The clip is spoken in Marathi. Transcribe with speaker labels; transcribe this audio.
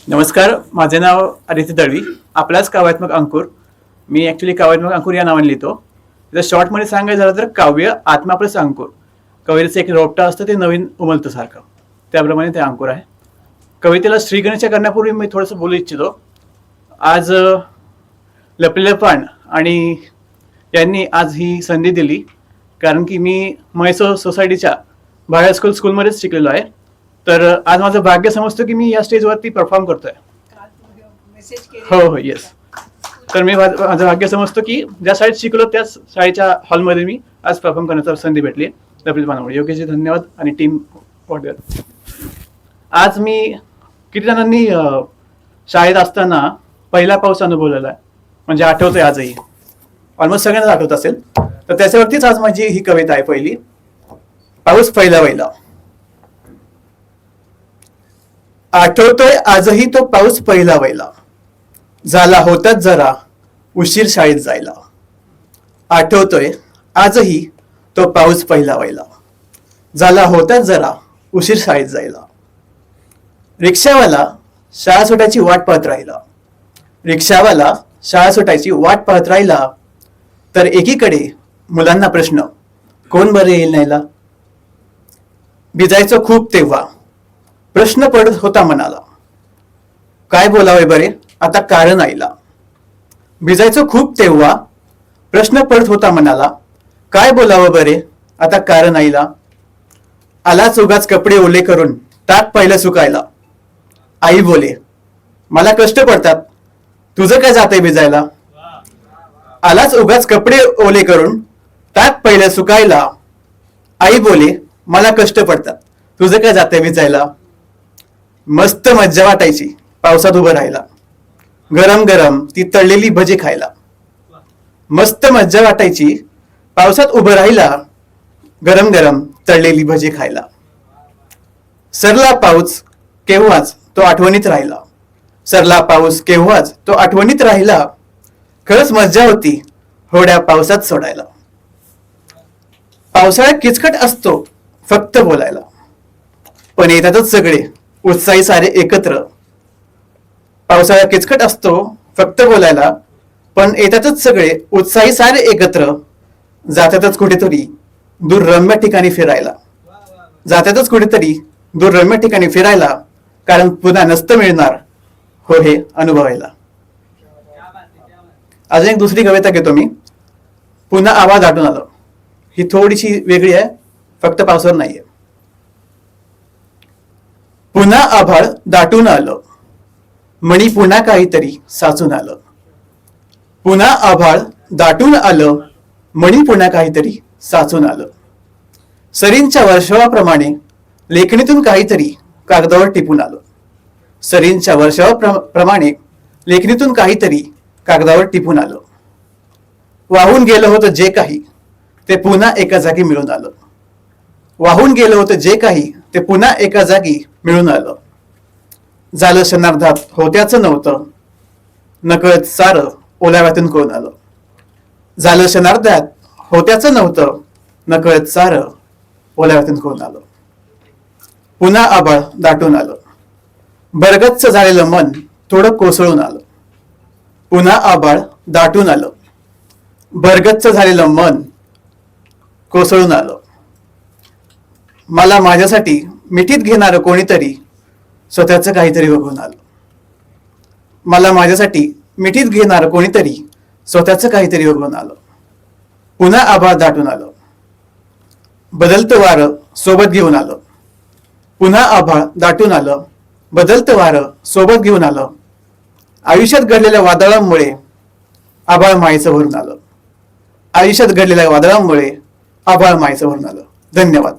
Speaker 1: नमस्कार, माझे नाव आदित्य दळवी. आपलाच काव्यात्मक अंकुर. मी ॲक्च्युली काव्यात्मक अंकुर या नावाने लिहितो. जर शॉर्टमध्ये सांगायचं झालं तर काव्य आत्मा प्लस अंकुर. कवितेचं एक रोपटं असतं, ते नवीन उमलतं सारखं, त्याप्रमाणे ते अंकुर आहे. कवितेला श्रीगणेशा करण्यापूर्वी मी थोडंसं बोलू इच्छितो. आज लपलेलं पान आणि यांनी आज ही संधी दिली, कारण की मी म्हैसूर सोसायटीच्या भाया स्कूलमध्येच शिकलेलो आहे. तर आज माझं भाग्य समजतं की मी या स्टेजवरती परफॉर्म करतोय. हो, येस. तर मी माझं भाग्य समजतो की ज्या शाळेत शिकलो त्याच शाळेच्या हॉलमध्ये मी आज परफॉर्म करण्याची संधी भेटली लपलेल्या पानामुळे. योगेशजी धन्यवाद आणि टीम वॉटर. आज मी किती जणांनी शाळेत असताना पहिला पाऊस अनुभवलेला आहे, म्हणजे आठवतोय आजही. ऑलमोस्ट सगळ्यांना आठवत असेल. तर त्याच्यावरतीच आज माझी ही कविता आहे. पहिली, पाऊस पहिला वहिला. आठवतोय आजही तो पाऊस पहिला वहिला, झाला होताच जरा उशीर शाळेत जायला. आठवतोय आजही तो पाऊस पहिला वहिला, झाला होताच जरा उशीर शाळेत जायला. रिक्षावाला शाळा सुटायची वाट पाहत राहिला. रिक्षावाला शाळा सुटायची वाट पाहत राहिला. तर एकीकडे मुलांना प्रश्न, कोण बरे येईल न्यायला. भिजायचं खूप तेव्हा प्रश्न पडत होता मनाला, काय बोलावे बरे आता कारण आईला. भिजायचं खूप तेव्हा प्रश्न पडत होता मनाला, काय बोलावं बरे आता कारण आईला. आलाच उगाच कपडे ओले करून टाक पहिलं सुकायला. आई बोले, मला कष्ट पडतात, तुझं काय जातंय भिजायला. आलाच उगाच कपडे ओले करून टाक पहिलं सुकायला. आई बोले, मला कष्ट पडतात, तुझं काय जातंय भिजायला. मस्त मज्जा वाटायची पावसात उभं राहायला, गरम गरम ती तळलेली भजी खायला. मस्त मज्जा वाटायची पावसात उभं राहायला, गरम गरम तळलेली भजी खायला. सरला पाऊस केव्हाच तो आठवणीत राहिला. सरला पाऊस केव्हाच तो आठवणीत राहिला. खरंच मज्जा होती होड्या पावसात सोडायला. पावसाळ्यात किचकट असतो फक्त बोलायला, पण येतातच सगळे उत्साही सारे एकत्र. पावसाळ्यात किचकट असतो फक्त बोलायला, पण येतातच सगळे उत्साही सारे एकत्र. जातातच कुठेतरी दूर रम्य ठिकाणी फिरायला. जातातच कुठेतरी दूर रम्य ठिकाणी फिरायला, कारण पुन्हा नसतं मिळणार हो हे अनुभवायला. अजून एक दुसरी कविता घेतो मी. पुन्हा आवाज आठवून आलं. ही थोडीशी वेगळी आहे, फक्त पावसावर नाहीये. पुन्हा आभाळ दाटून आलं, मणी पुन्हा काहीतरी साचून आलं. पुन्हा आभाळ दाटून आलं, मणी पुन्हा काहीतरी साचून आलं. सरींच्या वर्षावाप्रमाणे लेखणीतून काहीतरी कागदावर टिपून आलं. सरींच्या वर्षावाप्रमाणे लेखणीतून काहीतरी कागदावर टिपून आलं. वाहून गेलं होतं जे काही ते पुन्हा एका जागी मिळून आलं. वाहून गेलं होतं जे काही ते पुन्हा एका जागी मिळून आलं. झालं क्षणार्धात होत्याचं नव्हतं, नकळत सारं ओलाव्यातून कोण आलं. झालं क्षणार्धात होत्याचं नव्हतं, नकळत सारं ओलाव्यातून कोण आलं. पुन्हा आभाळ दाटून आलं, बरगच्च झालेलं मन थोडं कोसळून आलं. पुन्हा आभाळ दाटून आलं, बरगच्च झालेलं मन कोसळून आलं. मला माझ्यासाठी मिठीत घेणारं कोणीतरी स्वतःचं काहीतरी बघून आलं. मला माझ्यासाठी मिठीत घेणारं कोणीतरी स्वतःचं काहीतरी बघून आलं. पुन्हा आभाळ दाटून आलं, बदलतं वारं सोबत घेऊन आलं. पुन्हा आभाळ दाटून आलं, बदलतं वारं सोबत घेऊन आलं. आयुष्यात घडलेल्या वादळांमुळे आभाळ मायेचं भरून आलं. आयुष्यात घडलेल्या वादळांमुळे आभाळ मायेचं भरून आलं. धन्यवाद.